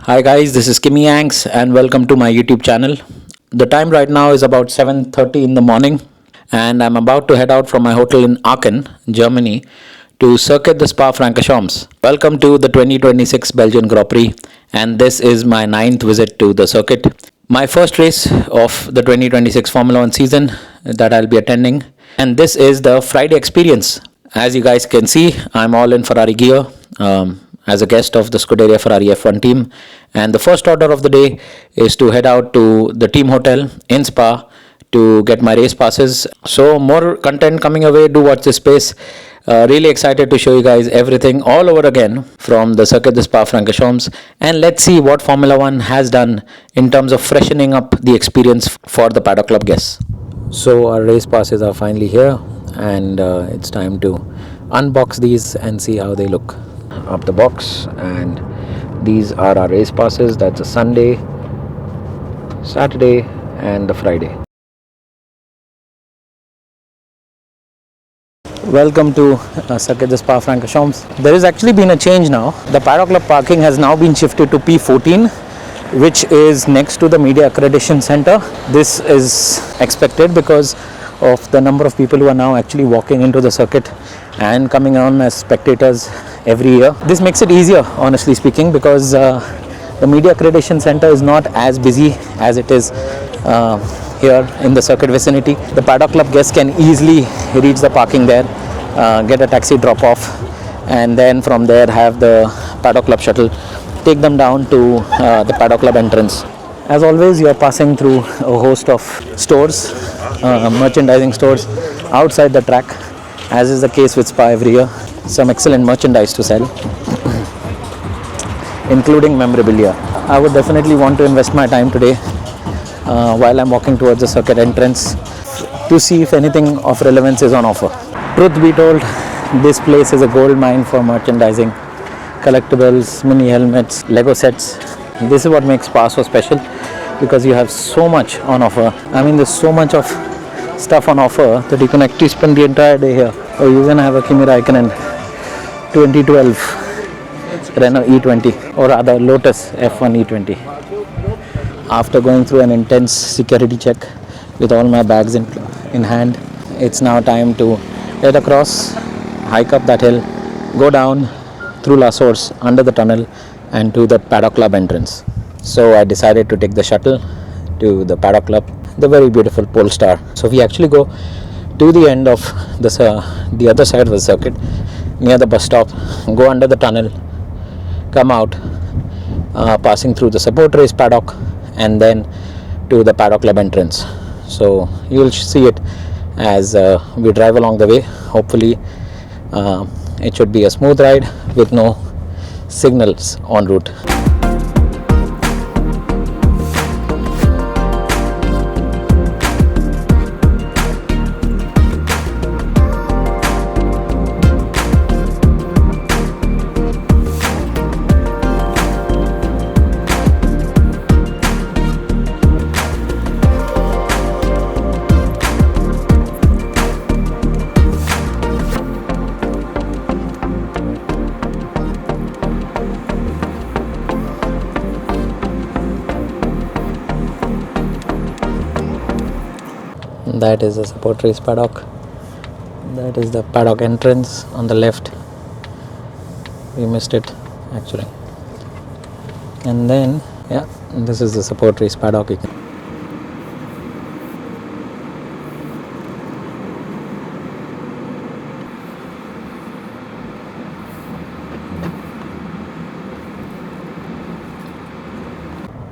Hi guys, this is Kimmy Yanks and welcome to my YouTube channel. The time right now is about 7:30 in the morning and I'm about to head out from my hotel in Aachen, Germany to circuit the Spa-Francorchamps. Welcome to the 2026 Belgian Grand Prix and this is my 9th visit to the circuit. My first race of the 2026 Formula 1 season that I'll be attending, and this is the Friday experience. As you guys can see, I'm all in Ferrari gear. As a guest of the Scuderia Ferrari F1 Team, and the first order of the day is to head out to the team hotel in Spa to get my race passes. So more content coming away. Do watch this space. Really excited to show you guys everything all over again from the circuit the Spa-Francorchamps, and let's see what Formula 1 has done in terms of freshening up the experience for the Paddock Club guests. So our race passes are finally here and it's time to unbox these and see how they look. Up the box, and these are our race passes. That's a Sunday, Saturday and the Friday. Welcome to Circuit the Spa-Francorchamps. There has actually been a change now. The Paddock Club parking has now been shifted to P14, which is next to the Media Accreditation Center. This is expected because of the number of people who are now actually walking into the circuit and coming on as spectators every year. This makes it easier, honestly speaking, because the Media Accreditation Center is not as busy as it is here in the circuit vicinity. The Paddock Club guests can easily reach the parking there, get a taxi drop off, and then from there have the Paddock Club shuttle take them down to the Paddock Club entrance. As always, you are passing through a host of stores, merchandising stores outside the track, as is the case with Spa every year. Some excellent merchandise to sell, including memorabilia. I would definitely want to invest my time today while I'm walking towards the circuit entrance to see if anything of relevance is on offer. Truth be told, this place is a gold mine for merchandising, collectibles, mini helmets, Lego sets. This is what makes Spa so special, because you have so much on offer. I mean, there's so much of stuff on offer that you can actually spend the entire day here. Oh, you're gonna have a Kimi Raikkonen 2012 Renault E20, or rather Lotus F1 E20. After going through an intense security check with all my bags in hand, it's now time to head across, hike up that hill, go down through La Source under the tunnel and to the Paddock Club entrance. So I decided to take the shuttle to the Paddock Club, the very beautiful Polestar. So we actually go to the end of the other side of the circuit, near the bus stop, go under the tunnel, come out, passing through the support race paddock, and then to the Paddock Club entrance. So you'll see it as we drive along the way. Hopefully it should be a smooth ride with no signals en route. That is the support race paddock. That is the paddock entrance on the left. We missed it actually. And then, yeah, this is the support race paddock.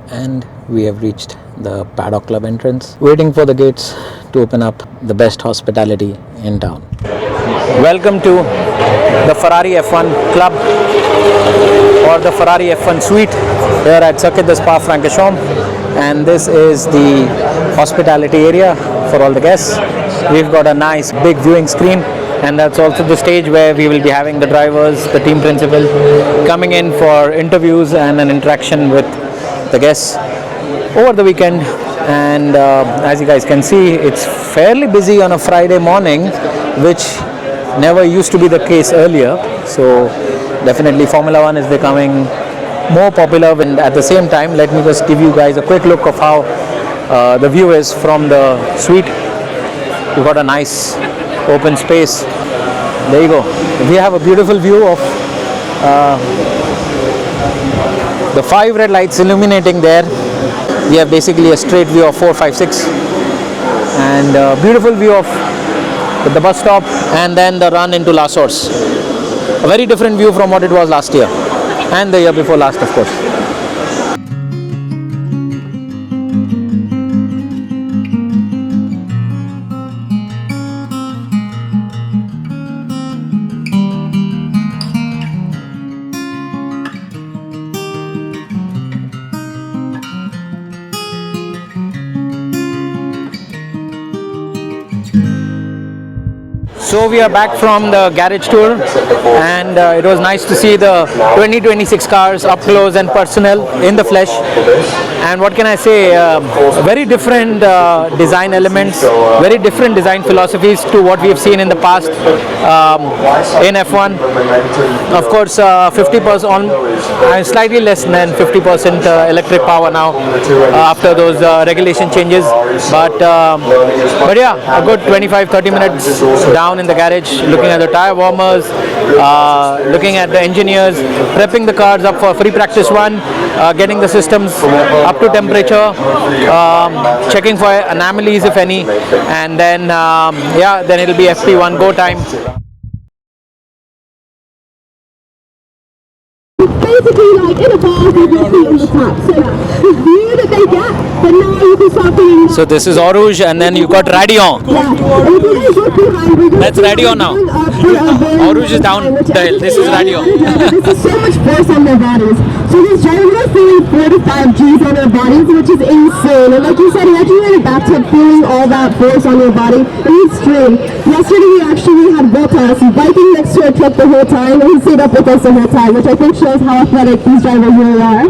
And we have reached the Paddock Club entrance, waiting for the gates to open up. The best hospitality in town. Welcome to the Ferrari F1 Club, or the Ferrari F1 Suite, here at Circuit the Spa-Francorchamps, and this is the hospitality area for all the guests. We've got a nice big viewing screen, and that's also the stage where we will be having the drivers, the team principal, coming in for interviews and an interaction with the guests over the weekend. And as you guys can see, it's fairly busy on a Friday morning, which never used to be the case earlier. So definitely Formula 1 is becoming more popular. And at the same time, let me just give you guys a quick look of how the view is from the suite. You've got a nice open space. There you go. We have a beautiful view of the 5 red lights illuminating there. We have basically a straight view of 4, 5, 6, and a beautiful view of the bus stop, and then the run into La Source. A very different view from what it was last year and the year before last, of course. So we are back from the garage tour, and it was nice to see the 2026 cars up close and personal in the flesh. And what can I say, very different design elements, very different design philosophies to what we have seen in the past in F1. Of course, 50% on, slightly less than 50% electric power now after those regulation changes. But yeah, a good 25-30 minutes down in the garage, looking at the tire warmers, looking at the engineers, prepping the cars up for free practice one, getting the systems up to temperature, checking for anomalies if any, and then yeah, then it'll be FP1 go time. Basically, like in a bar with your feet on the tap. So the view that they get, but now you can start feeling. So this is Orange, and then you got Radion. Yeah. That's Radion now. Orange is down the hill. This is Radion. This is so much force on their bodies. So these drivers are feeling 45 G's on their bodies, which is insane. And like you said, imagine you're in a bathtub feeling all that force on your body. It's extreme. Yesterday we actually had Bottas biking next to a truck the whole time, and he stayed up with us the whole time, which I think shows how athletic these drivers really are.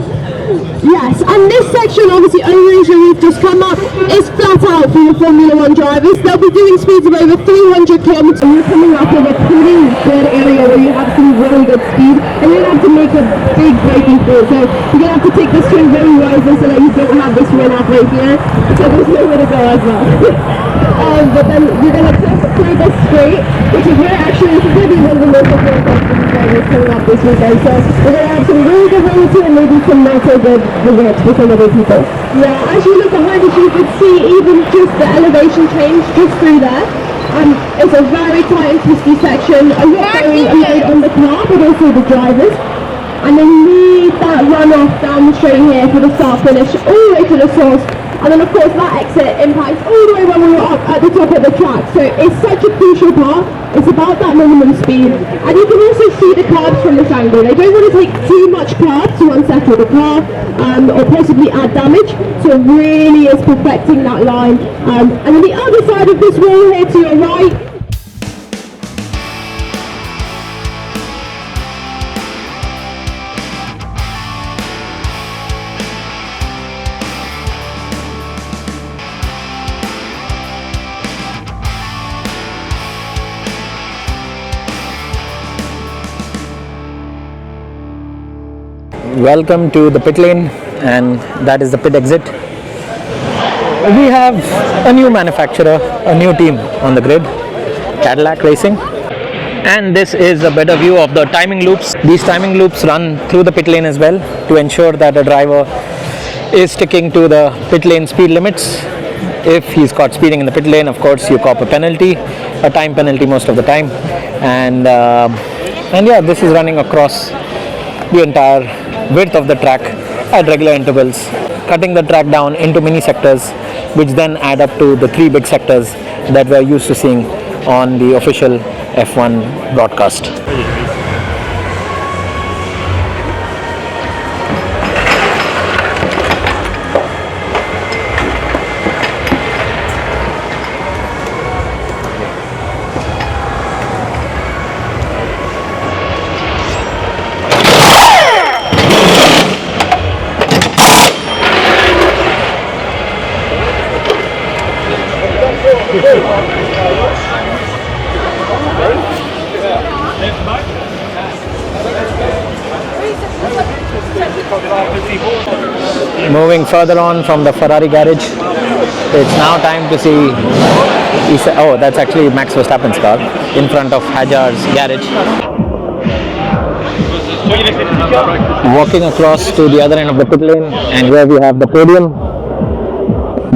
Yes, and this section, obviously, Orange we've just come up, is flat out for your Formula 1 drivers. They'll be doing speeds of over 300 kilometers. And you're coming up in a pretty good area where you have some really good speed, and you're going to have to make a big braking through. So you're going to have to take this turn very wisely so that you don't have this run off right here. So there's nowhere to go as well. But then you're going to test through this straight, which is where actually this is going to be one of the most important drivers coming up this weekend. So we're going to have some really good runs here and maybe some not so good results for some other people. Yeah, as you look behind us, you could see even just the elevation change just through there. It's a very tight and twisty section. A lot going on the car, but also the drivers. And then leave that runoff down the straight here for the start finish, all the way to the source. And then of course that exit impacts all the way when we were up at the top of the track. So it's such a crucial part. It's about that minimum speed. And you can also see the carbs from this angle. They don't want to take too much carbs to unsettle the car or possibly add damage. So it really is perfecting that line. And then the other side of this wall here to your right, Welcome to the pit lane, and that is the pit exit. We have a new manufacturer, a new team on the grid, Cadillac Racing. And this is a better view of the timing loops. These timing loops run through the pit lane as well to ensure that the driver is sticking to the pit lane speed limits. If he's caught speeding in the pit lane, of course you cop a penalty, a time penalty most of the time. And yeah, this is running across the entire width of the track at regular intervals, cutting the track down into mini sectors, which then add up to the 3 big sectors that we're used to seeing on the official F1 broadcast. moving further on from the Ferrari garage. It's now time to see. Oh, that's actually Max Verstappen's car in front of Hajar's garage. Walking across to the other end of the pit lane, and here we have the podium.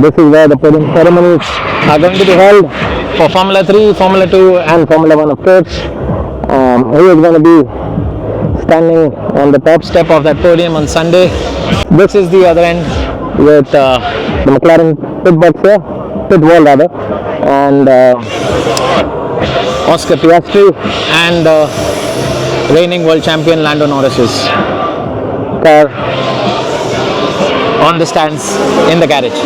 This is where the podium ceremonies are going to be held for Formula 3, Formula 2 and Formula 1 of course. He is going to be standing on the top step of that podium on Sunday. This is the other end with the McLaren pit box here, pit wall rather, and Oscar Piastri and reigning world champion Lando Norris's car on the stands in the garage.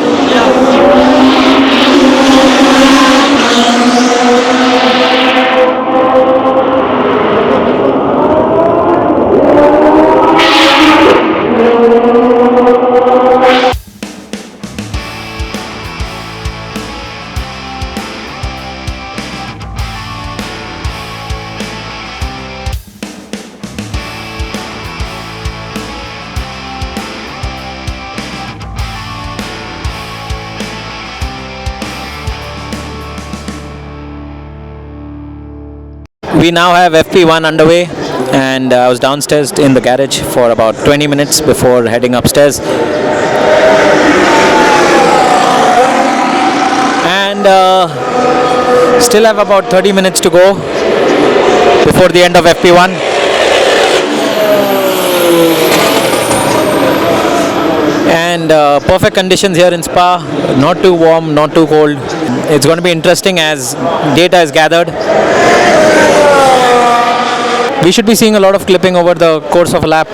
We now have FP1 underway, and I was downstairs in the garage for about 20 minutes before heading upstairs. And still have about 30 minutes to go before the end of FP1. And perfect conditions here in Spa, not too warm, not too cold. It's going to be interesting as data is gathered. We should be seeing a lot of clipping over the course of a lap,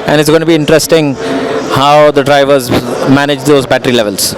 and it's going to be interesting how the drivers manage those battery levels.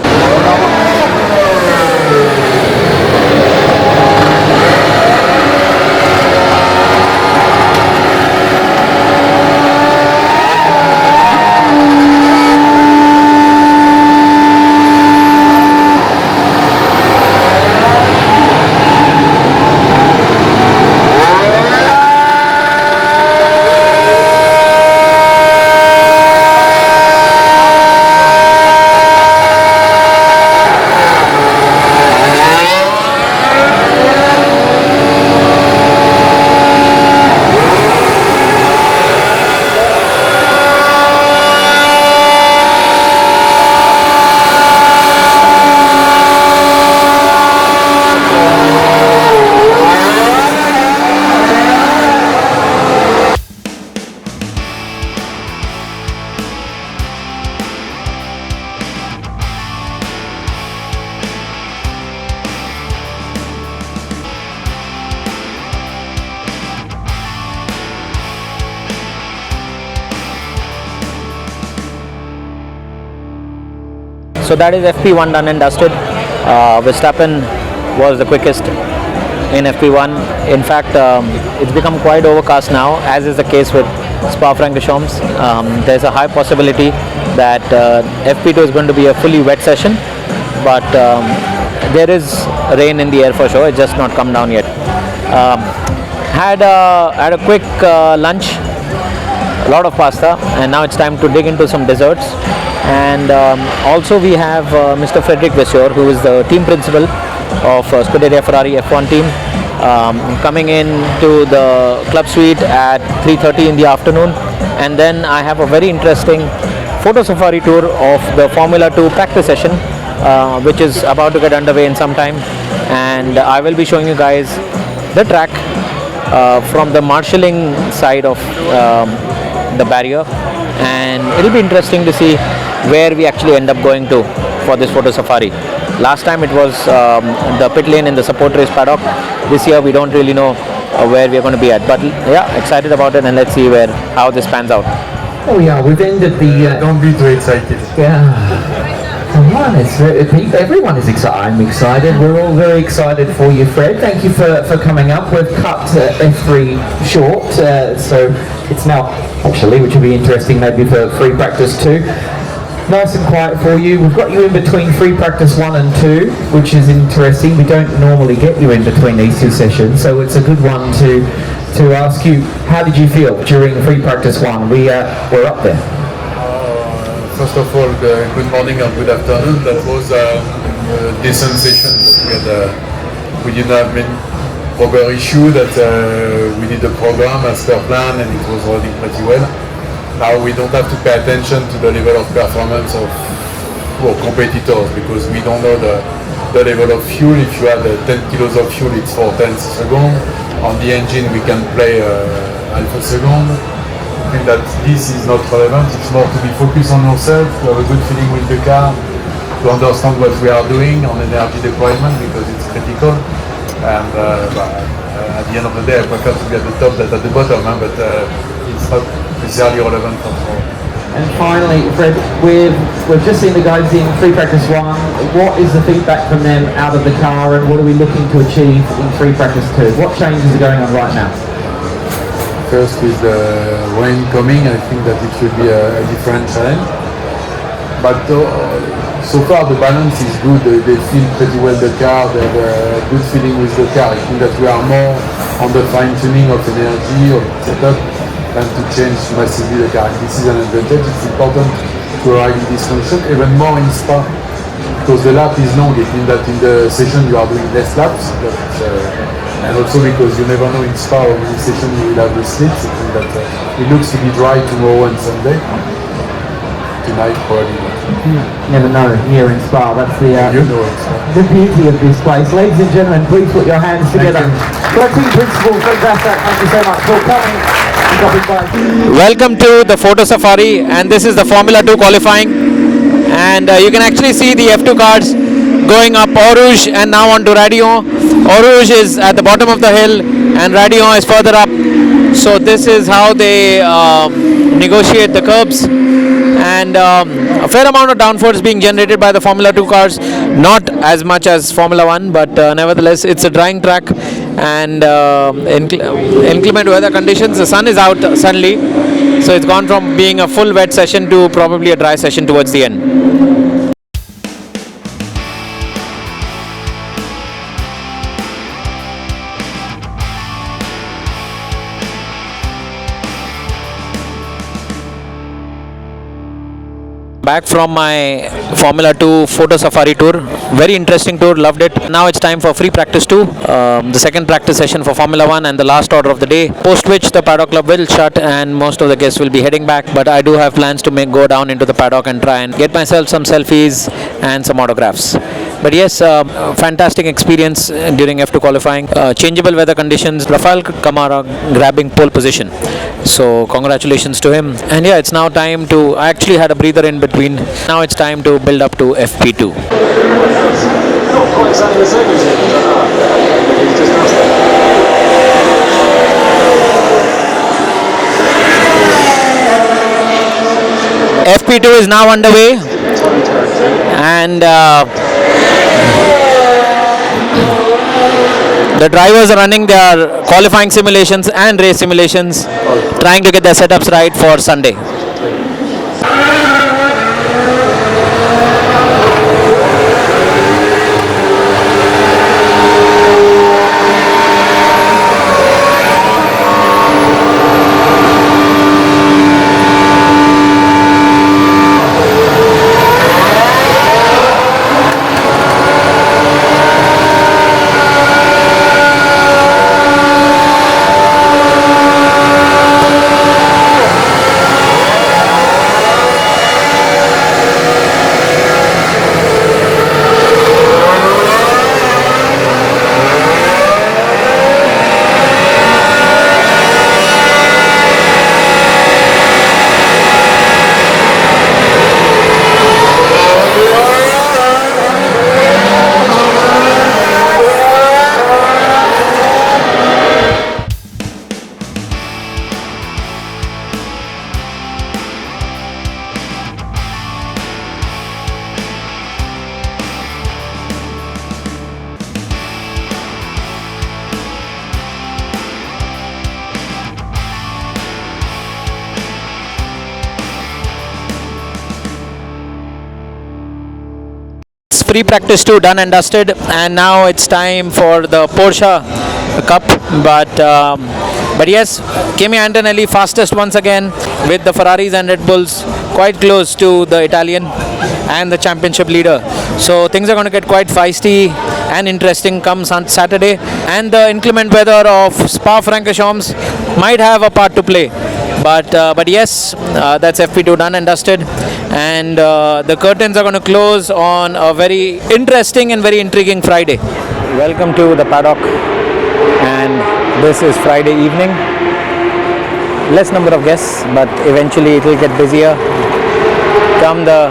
So that is FP1 done and dusted. Verstappen was the quickest in FP1. In fact, it's become quite overcast now, as is the case with Spa-Francorchamps. There's a high possibility that FP2 is going to be a fully wet session, but there is rain in the air for sure. It's just not come down yet. Had a quick lunch, a lot of pasta, and now it's time to dig into some desserts. And also we have Mr. Frederic Vasseur, who is the team principal of Scuderia Ferrari F1 Team, coming in to the club suite at 3:30 in the afternoon. And then I have a very interesting photo safari tour of the Formula 2 practice session, which is about to get underway in some time. And I will be showing you guys the track from the marshalling side of the barrier, and it'll be interesting to see where we actually end up going to for this photo safari. Last time it was the pit lane in the support race paddock. This year we don't really know where we're going to be at, but yeah, excited about it, and let's see how this pans out. Oh yeah, we've ended the... Don't be too excited. Yeah. Everyone is excited. I'm excited. We're all very excited for you, Fred. Thank you for coming up. We've cut F3 short, so it's now actually, which will be interesting maybe for free practice 2. Nice and quiet for you. We've got you in between free practice 1 and 2, which is interesting. We don't normally get you in between these two sessions, so it's a good one to ask you, how did you feel during free practice 1? We're up there. First of all, good morning and good afternoon. That was a decent session. We didn't have many proper issue that we did the program as per plan and it was running pretty well. Now we don't have to pay attention to the level of performance of our competitors because we don't know the level of fuel. If you have 10 kilos of fuel, it's 4/10 seconds. On the engine, we can play half a second. I think that this is not relevant. It's more to be focused on yourself, to have a good feeling with the car, to understand what we are doing on energy deployment because it's critical. And at the end of the day, I prefer to be at the top than at the bottom, but it's not necessarily relevant for all. And finally, Fred, we've just seen the guys in free practice 1. What is the feedback from them out of the car and what are we looking to achieve in free practice 2? What changes are going on right now? First, with the rain coming, I think that it should be a different challenge. But so far the balance is good. They feel pretty well the car. They have a good feeling with the car. I think that we are more on the fine-tuning of energy, of setup, than to change massively the car. This is an advantage. It's important to arrive in this function, even more in Spa, because the lap is long. It means that in the session you are doing less laps. And also because you never know in Spa how many sessions you will have the slips. I think that it looks to be dry tomorrow and Sunday. Tonight probably not. Never know here in Spa. That's the beauty of this place. Ladies and gentlemen, please put your hands together. For team principal Frederic Vasseur, thank you so much for coming and dropping by. Welcome to the Photo Safari, and this is the Formula 2 qualifying. And you can actually see the F2 cars going up Eau Rouge and now on to Radio. Eau Rouge is at the bottom of the hill and Radio is further up. So this is how they negotiate the curbs. And a fair amount of downforce being generated by the Formula 2 cars. Not as much as Formula 1, but nevertheless it's a drying track and inclement weather conditions. The sun is out suddenly. So it's gone from being a full wet session to probably a dry session towards the end. Back from my Formula 2 photo safari tour. Very interesting tour, loved it. Now it's time for free practice 2, the second practice session for Formula 1 and the last order of the day, post which the Paddock Club will shut and most of the guests will be heading back, but I do have plans to go down into the paddock and try and get myself some selfies and some autographs. But yes, fantastic experience during F2 qualifying. Changeable weather conditions, Rafael Camara grabbing pole position. So congratulations to him. And yeah, it's now time to, I actually had a breather in between. Now it's time to build up to FP2. FP2 is now underway. And the drivers are running their qualifying simulations and race simulations, trying to get their setups right for Sunday. Free practice 2 done and dusted, and now it's time for the Porsche Cup. But yes, Kimi Antonelli fastest once again. with the Ferraris and Red Bulls quite close to the Italian and the championship leader. So things are going to get quite feisty and interesting come Saturday, and the inclement weather of Spa-Francorchamps might have a part to play. But yes, that's FP2 done and dusted, and the curtains are going to close on a very interesting and very intriguing Friday. Welcome to the paddock, and this is Friday evening. Less number of guests, but eventually it will get busier come the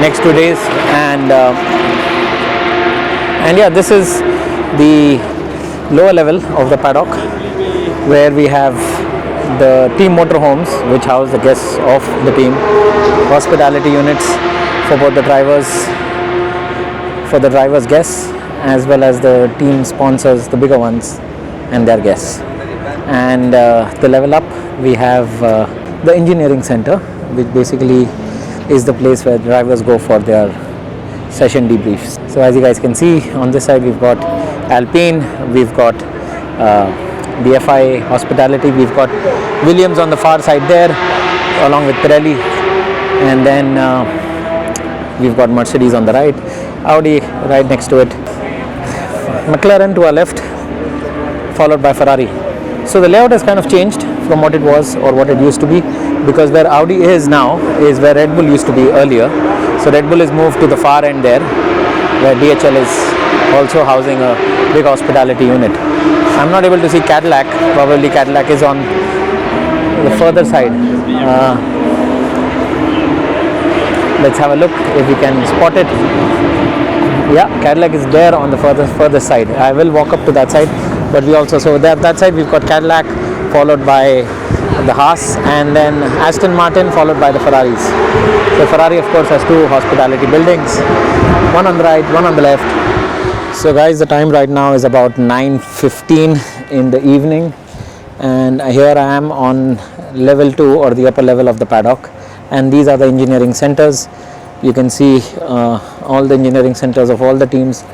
next 2 days, and yeah, this is the lower level of the paddock, where we have the team motorhomes which house the guests of the team, hospitality units for both the drivers, for the drivers' guests, as well as the team sponsors, the bigger ones, and their guests. And the level up, we have the engineering center, which basically is the place where drivers go for their session debriefs. So as you guys can see, on this side we've got Alpine, we've got BFI Hospitality, we've got Williams on the far side there, along with Pirelli, and then we've got Mercedes on the right, Audi right next to it, McLaren to our left, followed by Ferrari. So the layout has kind of changed from what it was or what it used to be, because where Audi is now is where Red Bull used to be earlier. So Red Bull is moved to the far end there, where DHL is also housing a big hospitality unit. I'm not able to see Cadillac. Probably Cadillac is on the further side. Let's have a look if we can spot it. Yeah, Cadillac is there on the further side. I will walk up to that side, but we also, so that side we've got Cadillac, followed by the Haas, and then Aston Martin, followed by the Ferraris. So Ferrari of course has two hospitality buildings, one on the right, one on the left. So guys, the time right now is about 9:15 in the evening, and here I am on level 2, or the upper level of the paddock, and these are the engineering centers. You can see all the engineering centers of all the teams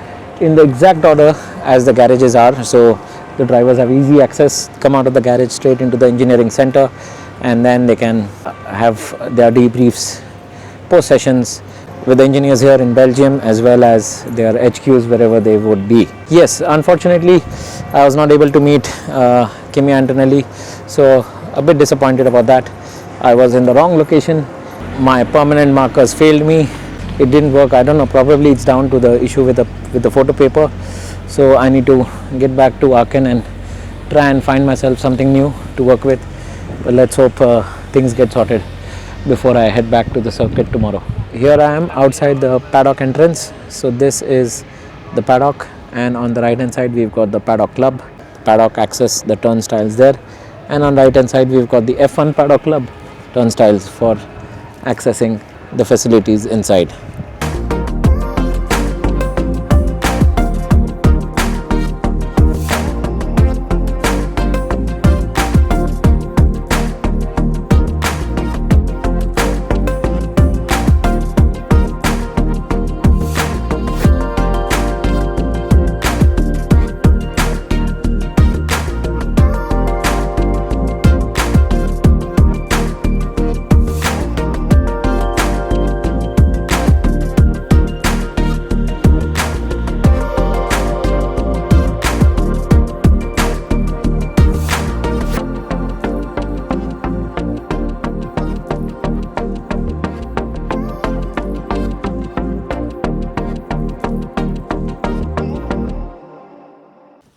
in the exact order as the garages are, so the drivers have easy access, come out of the garage straight into the engineering center, and then they can have their debriefs, post sessions with the engineers here in Belgium, as well as their HQs wherever they would be. Yes, unfortunately I was not able to meet Kimi Antonelli, so a bit disappointed about that. I was in the wrong location, my permanent markers failed me, it didn't work. I don't know, probably it's down to the issue with the photo paper. So I need to get back to Aachen and try and find myself something new to work with. But let's hope things get sorted before I head back to the circuit tomorrow. Here I am outside the paddock entrance. So this is the paddock, and on the right hand side we've got the Paddock Club, paddock access, the turnstiles there, and on the right hand side we've got the F1 Paddock Club turnstiles for accessing the facilities inside.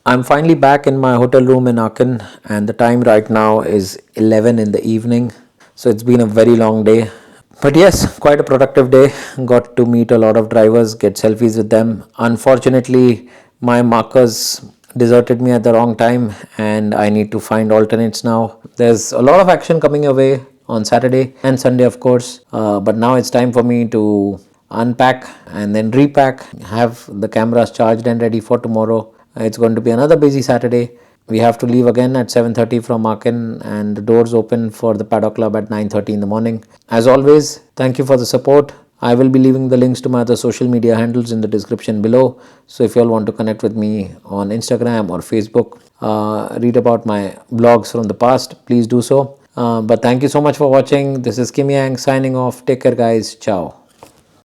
I'm finally back in my hotel room in Aachen, and the time right now is 11 in the evening. So it's been a very long day. But yes, quite a productive day. Got to meet a lot of drivers, get selfies with them. Unfortunately, my markers deserted me at the wrong time, and I need to find alternates now. There's a lot of action coming your way on Saturday and Sunday, of course. But now it's time for me to unpack and then repack, have the cameras charged and ready for tomorrow. It's going to be another busy Saturday. We have to leave again at 7:30 from Aachen, and the doors open for the Paddock Club at 9:30 in the morning. As always, thank you for the support. I will be leaving the links to my other social media handles in the description below. So if you all want to connect with me on Instagram or Facebook, read about my blogs from the past, please do so. But thank you so much for watching. This is Kim Yang signing off. Take care, guys. Ciao.